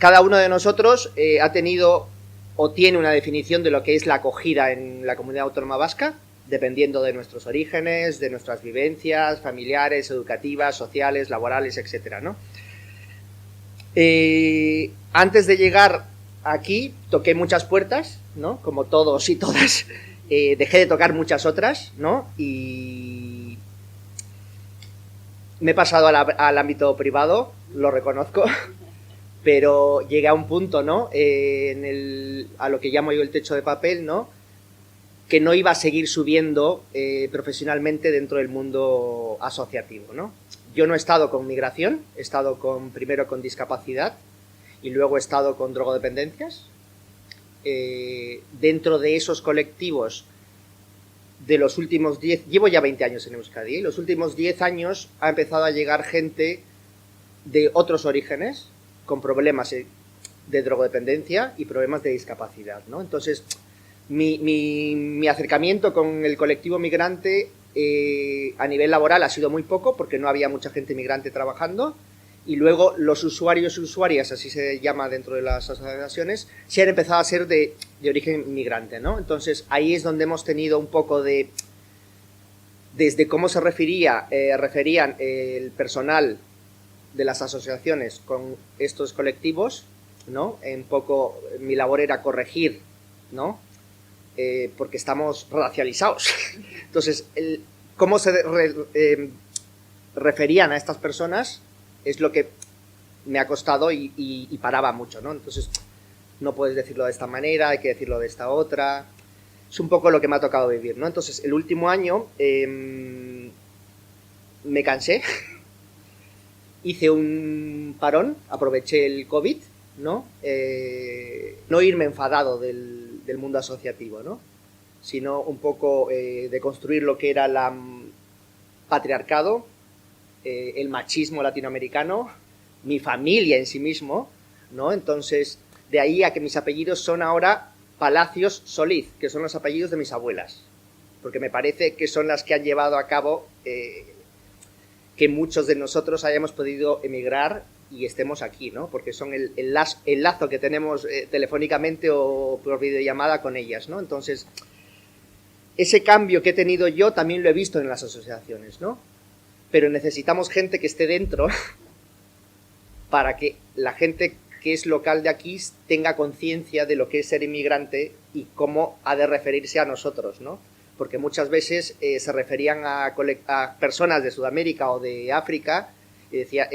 cada uno de nosotros ha tenido o tiene una definición de lo que es la acogida en la comunidad autónoma vasca, dependiendo de nuestros orígenes, de nuestras vivencias familiares, educativas, sociales, laborales, etcétera, ¿no? Antes de llegar aquí, toqué muchas puertas, ¿no? Como todos y todas. Dejé de tocar muchas otras, ¿no? Y me he pasado al ámbito privado, lo reconozco, pero llegué a un punto, ¿no? A lo que llamo yo el techo de papel, ¿no? Que no iba a seguir subiendo profesionalmente dentro del mundo asociativo, ¿no? Yo no he estado con migración, he estado primero con discapacidad y luego he estado con drogodependencias. Dentro de esos colectivos de los últimos 10, llevo ya 20 años en Euskadi, los últimos 10 años ha empezado a llegar gente de otros orígenes con problemas de drogodependencia y problemas de discapacidad, ¿no? Entonces, mi acercamiento con el colectivo migrante a nivel laboral ha sido muy poco porque no había mucha gente migrante trabajando, y luego los usuarios y usuarias, así se llama dentro de las asociaciones, se han empezado a ser de origen migrante, ¿no? Entonces ahí es donde hemos tenido un poco de, desde cómo se referían el personal de las asociaciones con estos colectivos, ¿no? Un poco mi labor era corregir, ¿no? Porque estamos racializados. Entonces, cómo se referían a estas personas es lo que me ha costado y paraba mucho, ¿no? Entonces, no puedes decirlo de esta manera, hay que decirlo de esta otra. Es un poco lo que me ha tocado vivir, ¿no? Entonces, el último año me cansé, hice un parón, aproveché el COVID, ¿no? No irme enfadado del mundo asociativo, ¿no? Sino un poco de construir lo que era el patriarcado, el machismo latinoamericano, mi familia en sí mismo, ¿no? Entonces, de ahí a que mis apellidos son ahora Palacios Solís, que son los apellidos de mis abuelas, porque me parece que son las que han llevado a cabo que muchos de nosotros hayamos podido emigrar y estemos aquí, ¿no? Porque son el lazo que tenemos telefónicamente o por videollamada con ellas, ¿no? Entonces, ese cambio que he tenido yo también lo he visto en las asociaciones, ¿no? Pero necesitamos gente que esté dentro para que la gente que es local de aquí tenga conciencia de lo que es ser inmigrante y cómo ha de referirse a nosotros, ¿no? Porque muchas veces se referían a personas de Sudamérica o de África y decía,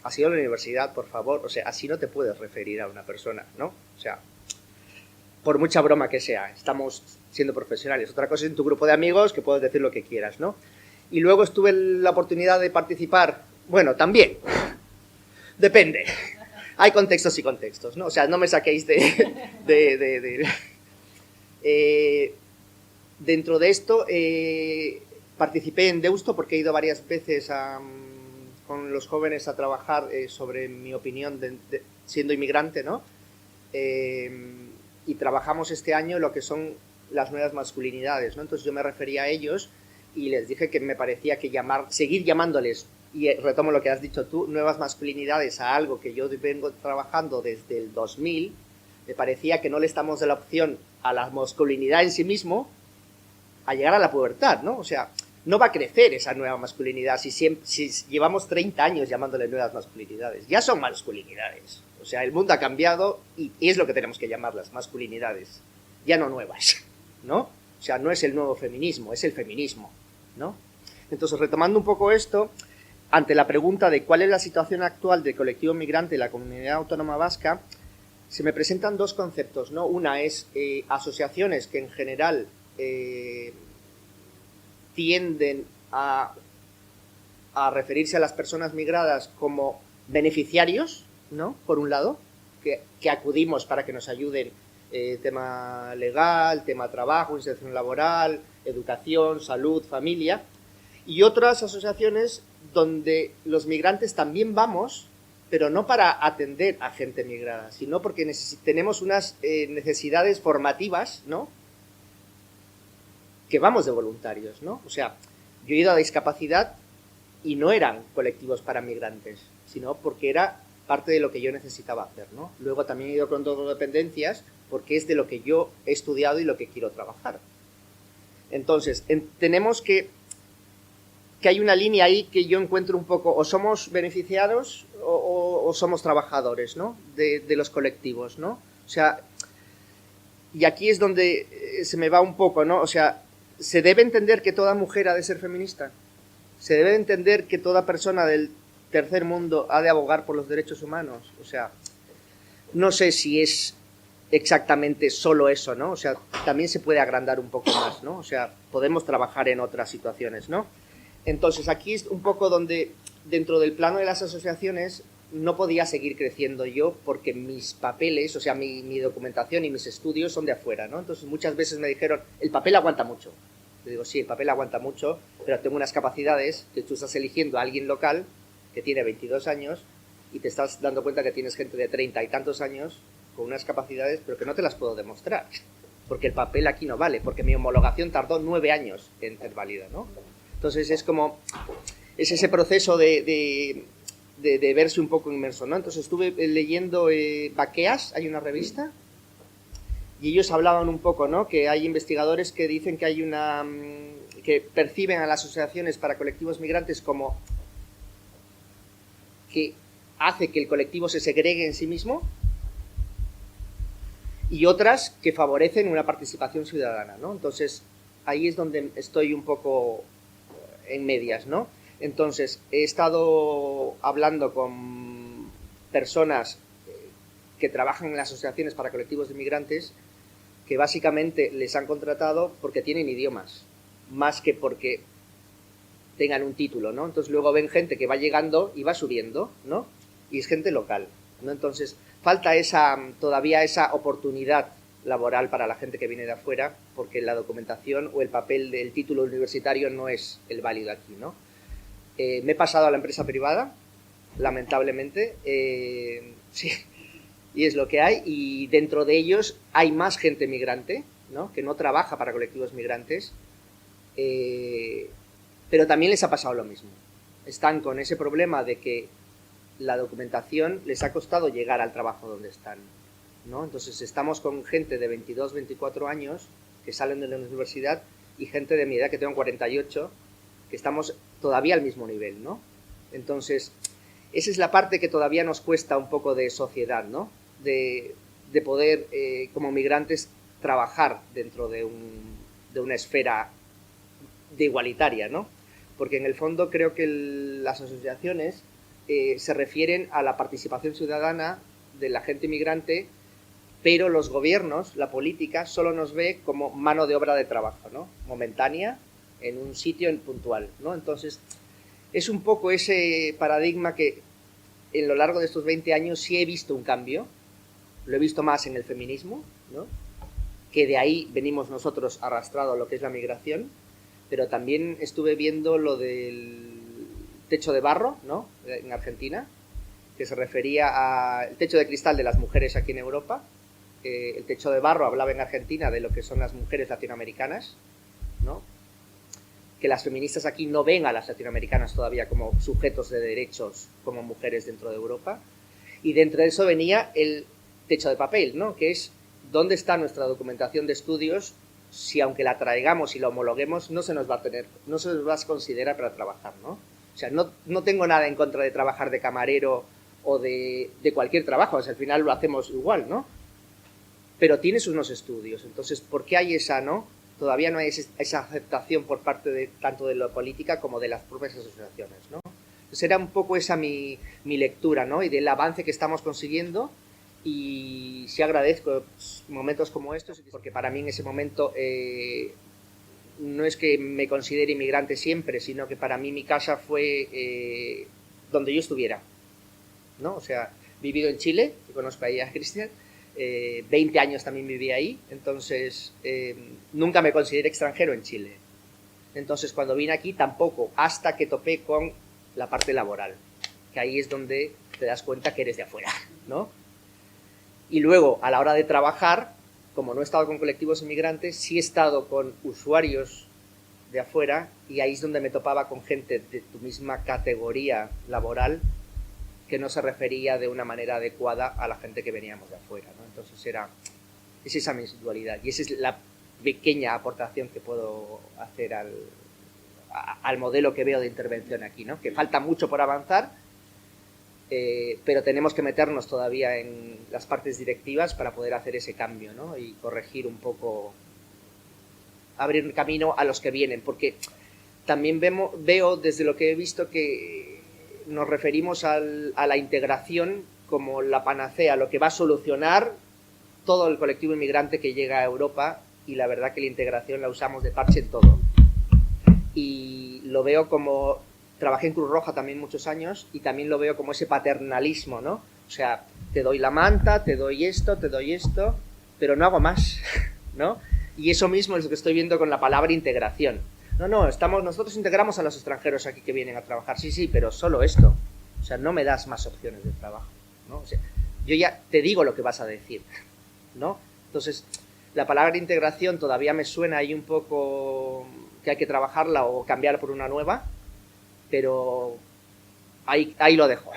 has ido a la universidad, por favor, o sea, así no te puedes referir a una persona, ¿no? O sea, por mucha broma que sea, estamos siendo profesionales. Otra cosa es en tu grupo de amigos que puedes decir lo que quieras, ¿no? Y luego tuve la oportunidad de participar, bueno, también, depende, hay contextos y contextos, ¿no? O sea, no me saquéis dentro de esto, participé en Deusto porque he ido varias veces con los jóvenes a trabajar sobre mi opinión siendo inmigrante, ¿no? Y trabajamos este año lo que son las nuevas masculinidades, ¿no? Entonces yo me refería a ellos y les dije que me parecía que seguir llamándoles, y retomo lo que has dicho tú, nuevas masculinidades a algo que yo vengo trabajando desde el 2000, me parecía que no le estamos de la opción a la masculinidad en sí mismo a llegar a la pubertad, ¿no? O sea, no va a crecer esa nueva masculinidad si llevamos 30 años llamándole nuevas masculinidades. Ya son masculinidades. O sea, el mundo ha cambiado y es lo que tenemos que llamarlas, masculinidades. Ya no nuevas, ¿no? O sea, no es el nuevo feminismo, es el feminismo, ¿no? Entonces, retomando un poco esto, ante la pregunta de cuál es la situación actual del colectivo migrante en la comunidad autónoma vasca, se me presentan dos conceptos, ¿no? Una es asociaciones que en general tienden a referirse a las personas migradas como beneficiarios, ¿no? Por un lado, que acudimos para que nos ayuden tema legal, tema trabajo, inserción laboral, educación, salud, familia, y otras asociaciones donde los migrantes también vamos, pero no para atender a gente migrada, sino porque tenemos unas necesidades formativas, ¿no? Que vamos de voluntarios, ¿no? O sea, yo he ido a discapacidad y no eran colectivos para migrantes, sino porque era parte de lo que yo necesitaba hacer, ¿no? Luego también he ido con drogodependencias porque es de lo que yo he estudiado y lo que quiero trabajar. Entonces, tenemos que hay una línea ahí que yo encuentro un poco, o somos beneficiados o somos trabajadores, ¿no? De los colectivos, ¿no? O sea, y aquí es donde se me va un poco, ¿no? O sea, ¿se debe entender que toda mujer ha de ser feminista? ¿Se debe entender que toda persona del tercer mundo ha de abogar por los derechos humanos? O sea, no sé si es exactamente solo eso, ¿no? O sea, también se puede agrandar un poco más, ¿no? O sea, podemos trabajar en otras situaciones, ¿no? Entonces, aquí es un poco donde, dentro del plano de las asociaciones, no podía seguir creciendo yo porque mis papeles, o sea, mi documentación y mis estudios son de afuera, ¿no? Entonces, muchas veces me dijeron, el papel aguanta mucho. Yo digo, sí, el papel aguanta mucho, pero tengo unas capacidades que tú estás eligiendo a alguien local que tiene 22 años y te estás dando cuenta que tienes gente de 30 y tantos años con unas capacidades, pero que no te las puedo demostrar, porque el papel aquí no vale, porque mi homologación tardó 9 años en ser válida, ¿no? Entonces es como, es ese proceso de verse un poco inmerso, ¿no? Entonces estuve leyendo Baqueas, hay una revista, y ellos hablaban un poco, ¿no? Que hay investigadores que dicen que hay que perciben a las asociaciones para colectivos migrantes como que hace que el colectivo se segregue en sí mismo, y otras que favorecen una participación ciudadana, ¿no? Entonces ahí es donde estoy un poco en medias, ¿no? Entonces, he estado hablando con personas que trabajan en las asociaciones para colectivos de migrantes que básicamente les han contratado porque tienen idiomas, más que porque tengan un título, ¿no? Entonces luego ven gente que va llegando y va subiendo, ¿no? Y es gente local, ¿no? Entonces, falta todavía esa oportunidad laboral para la gente que viene de afuera, porque la documentación o el papel del título universitario no es el válido aquí, ¿no? Me he pasado a la empresa privada, lamentablemente, sí, y es lo que hay, y dentro de ellos hay más gente migrante, ¿no? Que no trabaja para colectivos migrantes, pero también les ha pasado lo mismo. Están con ese problema de que la documentación les ha costado llegar al trabajo donde están, ¿no? Entonces estamos con gente de 22, 24 años que salen de la universidad y gente de mi edad, que tengo 48, que estamos todavía al mismo nivel, ¿no? Entonces, esa es la parte que todavía nos cuesta un poco de sociedad, ¿no? De poder, como migrantes, trabajar dentro de una esfera de igualitaria, ¿no? Porque en el fondo creo que las asociaciones se refieren a la participación ciudadana de la gente migrante, pero los gobiernos, la política, solo nos ve como mano de obra de trabajo, ¿no? Momentánea, en un sitio puntual, ¿no? Entonces, es un poco ese paradigma que en lo largo de estos 20 años sí he visto un cambio, lo he visto más en el feminismo, ¿no? Que de ahí venimos nosotros arrastrados a lo que es la migración, pero también estuve viendo lo del techo de barro, ¿no? En Argentina, que se refería al techo de cristal de las mujeres aquí en Europa. El techo de barro hablaba en Argentina de lo que son las mujeres latinoamericanas, ¿no? Que las feministas aquí no ven a las latinoamericanas todavía como sujetos de derechos como mujeres dentro de Europa. Y dentro de eso venía el techo de papel, ¿no? Que es dónde está nuestra documentación de estudios si aunque la traigamos y la homologuemos no se nos va a considerar para trabajar, ¿no? O sea, no tengo nada en contra de trabajar de camarero o de cualquier trabajo, o sea, al final lo hacemos igual, ¿no? Pero tienes unos estudios, entonces, ¿por qué hay no? Todavía no hay esa aceptación por parte de tanto de la política como de las propias asociaciones, ¿no? Entonces era un poco esa mi lectura, ¿no? Y del avance que estamos consiguiendo, y sí agradezco momentos como estos, porque para mí en ese momento no es que me considere inmigrante siempre, sino que para mí mi casa fue donde yo estuviera, ¿no? O sea, he vivido en Chile, que conozco ahí a Cristian, 20 años también viví ahí, entonces nunca me consideré extranjero en Chile. Entonces cuando vine aquí tampoco, hasta que topé con la parte laboral, que ahí es donde te das cuenta que eres de afuera, ¿no? Y luego, a la hora de trabajar, como no he estado con colectivos inmigrantes, sí he estado con usuarios de afuera, y ahí es donde me topaba con gente de tu misma categoría laboral que no se refería de una manera adecuada a la gente que veníamos de afuera, ¿no? Entonces es esa mi dualidad y esa es la pequeña aportación que puedo hacer al modelo que veo de intervención aquí, ¿no? Que falta mucho por avanzar, pero tenemos que meternos todavía en las partes directivas para poder hacer ese cambio, ¿no? Y corregir un poco, abrir camino a los que vienen, porque también veo desde lo que he visto que nos referimos a la integración como la panacea, lo que va a solucionar todo el colectivo inmigrante que llega a Europa, y la verdad que la integración la usamos de parche en todo. Y lo veo como... Trabajé en Cruz Roja también muchos años y también lo veo como ese paternalismo, ¿no? O sea, te doy la manta, te doy esto, pero no hago más, ¿no? Y eso mismo es lo que estoy viendo con la palabra integración. No, nosotros integramos a los extranjeros aquí que vienen a trabajar, sí, pero solo esto. O sea, no me das más opciones de trabajo, ¿no? O sea, yo ya te digo lo que vas a decir, ¿no? Entonces, la palabra integración todavía me suena ahí un poco que hay que trabajarla o cambiar por una nueva, pero ahí lo dejo.